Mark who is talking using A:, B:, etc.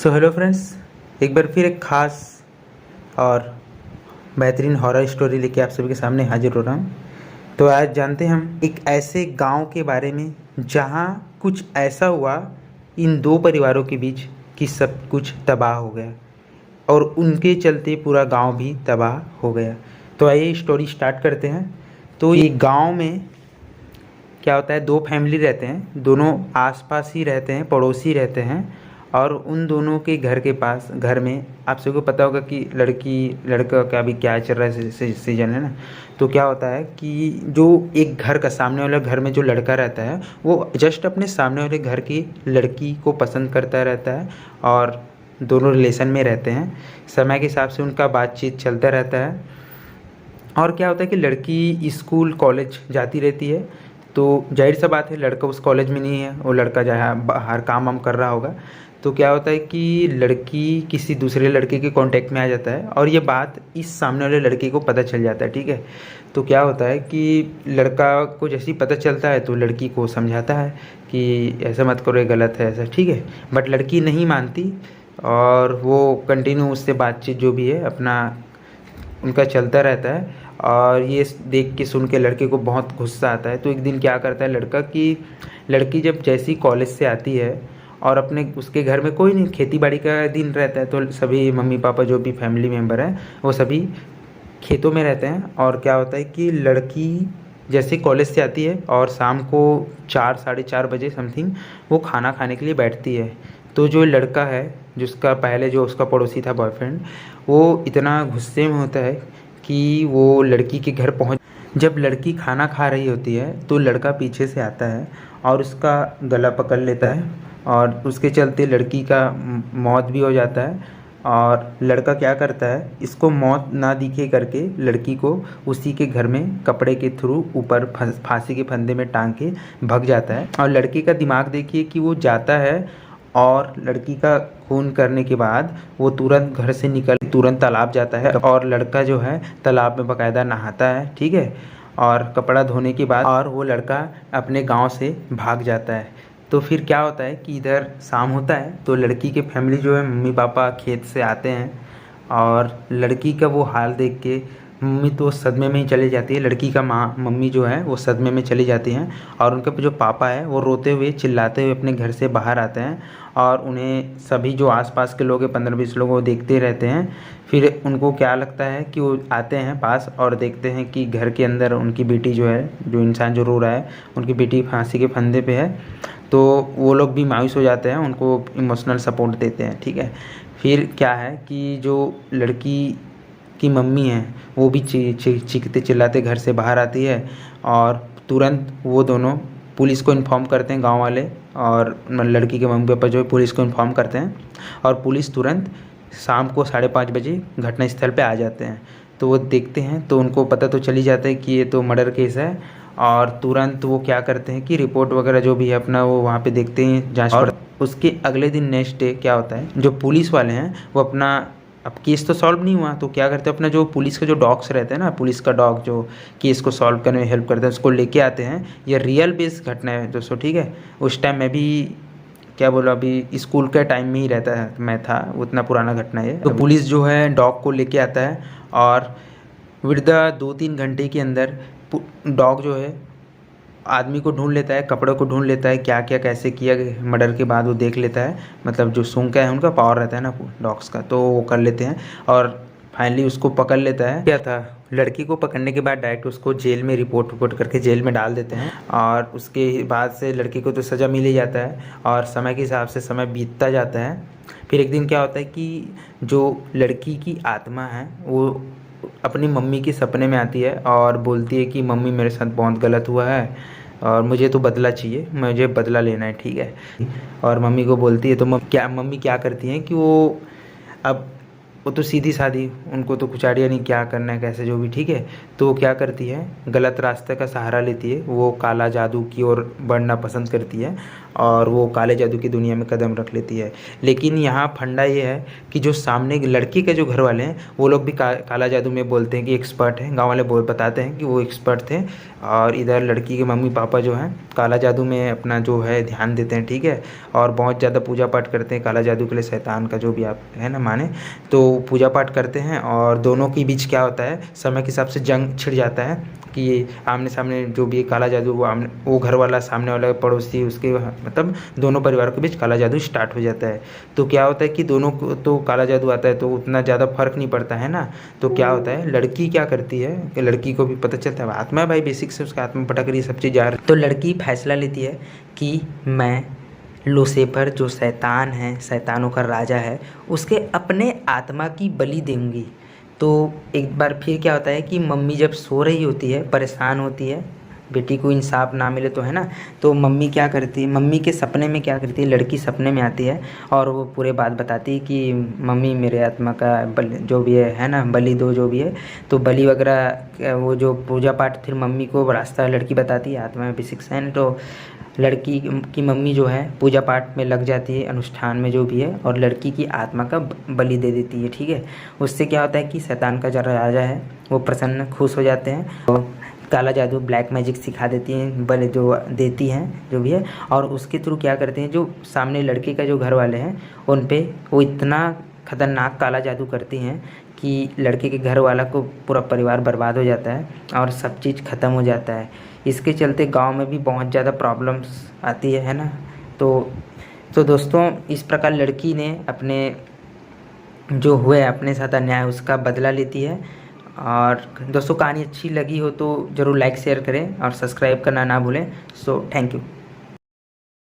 A: So hello friends, एक बार फिर एक ख़ास और बेहतरीन हॉरर स्टोरी लेके आप सभी के सामने हाजिर हो रहा हूँ। तो आज जानते हैं हम एक ऐसे गांव के बारे में जहां कुछ ऐसा हुआ इन दो परिवारों के बीच कि सब कुछ तबाह हो गया और उनके चलते पूरा गांव भी तबाह हो गया। तो आइए स्टोरी स्टार्ट करते हैं। तो ये गांव में क्या होता है, दो फैमिली रहते हैं, दोनों आसपास ही रहते हैं, पड़ोसी रहते हैं। और उन दोनों के घर के पास, घर में आप सबको पता होगा कि लड़की लड़का का भी क्या चल रहा है, सीजन है ना। तो क्या होता है कि जो एक घर का सामने वाले घर में जो लड़का रहता है वो जस्ट अपने सामने वाले घर की लड़की को पसंद करता रहता है और दोनों रिलेशन में रहते हैं। समय के हिसाब से उनका बातचीत चलता रहता है। और क्या होता है कि लड़की स्कूल कॉलेज जाती रहती है, तो जाहिर सा बात है लड़का उस कॉलेज में नहीं है, वो लड़का जहाँ बाहर काम वाम कर रहा होगा। तो क्या होता है कि लड़की किसी दूसरे लड़के के कांटेक्ट में आ जाता है और ये बात इस सामने वाले लड़के को पता चल जाता है। ठीक है, तो क्या होता है कि लड़का को जैसे ही पता चलता है तो लड़की को समझाता है कि ऐसा मत करो, ये गलत है, ऐसा ठीक है। बट लड़की नहीं मानती और वो कंटिन्यू उससे बातचीत जो भी है अपना उनका चलता रहता है। और ये देख के सुन के लड़के को बहुत गुस्सा आता है। तो एक दिन क्या करता है लड़का कि लड़की जब जैसी कॉलेज से आती है और अपने उसके घर में कोई नहीं, खेती बाड़ी का दिन रहता है, तो सभी मम्मी पापा जो भी फैमिली मेम्बर हैं वो सभी खेतों में रहते हैं। और क्या होता है कि लड़की जैसे कॉलेज से आती है और शाम को 4 साढ़े 4 बजे समथिंग वो खाना खाने के लिए बैठती है। तो जो लड़का है जिसका पहले जो उसका पड़ोसी था बॉयफ्रेंड, वो इतना गुस्से में होता है कि वो लड़की के घर पहुंच। जब लड़की खाना खा रही होती है तो लड़का पीछे से आता है और उसका गला पकड़ लेता है और उसके चलते लड़की का मौत भी हो जाता है। और लड़का क्या करता है, इसको मौत ना दिखे करके लड़की को उसी के घर में कपड़े के थ्रू ऊपर फांसी के फंदे में टांग के भाग जाता है। और लड़की का दिमाग देखिए कि वो जाता है और लड़की का खून करने के बाद वो तुरंत घर से निकल तुरंत तालाब जाता है और लड़का जो है तालाब में बाकायदा नहाता है। ठीक है, और कपड़ा धोने के बाद और वो लड़का अपने गांव से भाग जाता है। तो फिर क्या होता है कि इधर शाम होता है तो लड़की के फैमिली जो है, मम्मी पापा खेत से आते हैं और लड़की का वो हाल देख के मम्मी तो सदमे में ही चली जाती है। लड़की का मम्मी जो है वो सदमे में चली जाती हैं और उनके जो पापा है वो रोते हुए चिल्लाते हुए अपने घर से बाहर आते हैं। और उन्हें सभी जो आसपास के लोग हैं 15-20 लोग वो देखते रहते हैं। फिर उनको क्या लगता है कि वो आते हैं पास और देखते हैं कि घर के अंदर उनकी बेटी जो है, जो इंसान जो रो रहा है, उनकी बेटी फांसी के फंदे पे है। तो वो लोग भी मायूस हो जाते हैं, उनको इमोशनल सपोर्ट देते हैं। ठीक है, फिर क्या है कि जो लड़की की मम्मी है वो भी चीखते चिल्लाते घर से बाहर आती है और तुरंत वो दोनों पुलिस को इन्फॉर्म करते हैं, गांव वाले। और लड़की के मम्मी पापा जो है पुलिस को इन्फॉर्म करते हैं और पुलिस तुरंत शाम को 5:30 बजे घटनास्थल पे आ जाते हैं। तो वो देखते हैं तो उनको पता तो चली जाता है कि ये तो मर्डर केस है। और तुरंत वो क्या करते हैं कि रिपोर्ट वगैरह जो भी है अपना वो वहाँ पे देखते हैं, जांच। और उसके अगले दिन नेक्स्ट डे क्या होता है, जो पुलिस वाले हैं वो अपना, अब केस तो सॉल्व नहीं हुआ तो क्या करते हैं, अपना जो पुलिस का जो डॉग्स रहते हैं ना, पुलिस का डॉग जो केस को सॉल्व करने में हेल्प करता है, उसको लेके आते हैं। ये रियल बेस घटना है दोस्तों। ठीक है, उस टाइम मैं भी क्या बोला, अभी स्कूल के टाइम में ही रहता है, मैं था, उतना पुराना घटना है। तो पुलिस जो है डॉग को लेके आता है और विद द 2-3 घंटे के अंदर डॉग जो है आदमी को ढूंढ लेता है, कपड़ों को ढूंढ लेता है, क्या क्या कैसे किया मर्डर के बाद वो देख लेता है। मतलब जो सूंघ का है उनका पावर रहता है ना डॉग्स का, तो वो कर लेते हैं और फाइनली उसको पकड़ लेता है। क्या था, लड़की को पकड़ने के बाद डायरेक्ट उसको जेल में रिपोर्ट करके जेल में डाल देते हैं। और उसके बाद से लड़की को तो सज़ा मिल ही जाता है और समय के हिसाब से समय बीतता जाता है। फिर एक दिन क्या होता है कि जो लड़की की आत्मा है वो अपनी मम्मी के सपने में आती है और बोलती है कि मम्मी मेरे साथ बहुत गलत हुआ है और मुझे तो बदला चाहिए, मुझे बदला लेना है। ठीक है, और मम्मी को बोलती है तो मम्मी क्या करती हैं कि वो अब वो तो सीधी सादी, उनको तो कुछ आइडिया नहीं क्या करना है कैसे जो भी, ठीक है। तो वो क्या करती है, गलत रास्ते का सहारा लेती है, वो काला जादू की ओर बढ़ना पसंद करती है और वो काले जादू की दुनिया में कदम रख लेती है। लेकिन यहाँ फंडा ये है कि जो सामने लड़की के जो घर वाले हैं वो लोग भी काला जादू में बोलते हैं कि एक्सपर्ट हैं, गाँव वाले बताते हैं कि वो एक्सपर्ट थे। और इधर लड़की के मम्मी पापा जो हैं काला जादू में अपना जो है ध्यान देते हैं, ठीक है। और बहुत ज़्यादा पूजा पाठ करते हैं काला जादू के लिए, शैतान का जो भी आप है ना माने, तो पूजा पाठ करते हैं। और दोनों के बीच क्या होता है, समय के हिसाब से जंग छिड़ जाता है कि आमने सामने जो भी काला जादू वो घर वाला सामने वाला पड़ोसी उसके मतलब दोनों परिवारों के बीच काला जादू स्टार्ट हो जाता है। तो क्या होता है कि दोनों को तो काला जादू आता है तो उतना ज़्यादा फर्क नहीं पड़ता है ना। तो क्या होता है, लड़की क्या करती है कि लड़की को भी पता चलता है आत्मा है भाई, बेसिक से उसका आत्मा पटा कर ये सब चीज़ जा रही है। तो लड़की फैसला लेती है कि मैं लूसीफर जो शैतान है, शैतानों का राजा है, उसके अपने आत्मा की बलि दूंगी। तो एक बार फिर क्या होता है कि मम्मी जब सो रही होती है, परेशान होती है, बेटी को इंसाफ ना मिले तो है ना, तो मम्मी क्या करती है, मम्मी के सपने में क्या करती है, लड़की सपने में आती है और वो पूरे बात बताती है कि मम्मी मेरे आत्मा का बलि जो भी है ना, बलि दो जो भी है। तो बलि वगैरह वो जो पूजा पाठ फिर मम्मी को रास्ता लड़की बताती है, आत्मा में बेसिक साइन। तो लड़की की मम्मी जो है पूजा पाठ में लग जाती है, अनुष्ठान में जो भी है, और लड़की की आत्मा का बलि दे देती है, ठीक है। उससे क्या होता है कि शैतान का जो राजा है वो प्रसन्न खुश हो जाते हैं। तो काला जादू ब्लैक मैजिक सिखा देती हैं, बल जो देती हैं जो भी है। और उसके थ्रू क्या करते हैं, जो सामने लड़के का जो घर वाले हैं उन पे वो इतना खतरनाक काला जादू करती हैं कि लड़के के घर वाला को पूरा परिवार बर्बाद हो जाता है और सब चीज़ ख़त्म हो जाता है। इसके चलते गांव में भी बहुत ज़्यादा प्रॉब्लम्स आती है ना। तो दोस्तों इस प्रकार लड़की ने अपने जो हुए अपने साथ अन्याय उसका बदला लेती है। और दोस्तों कहानी अच्छी लगी हो तो ज़रूर लाइक शेयर करें और सब्सक्राइब करना ना भूलें। So thank you.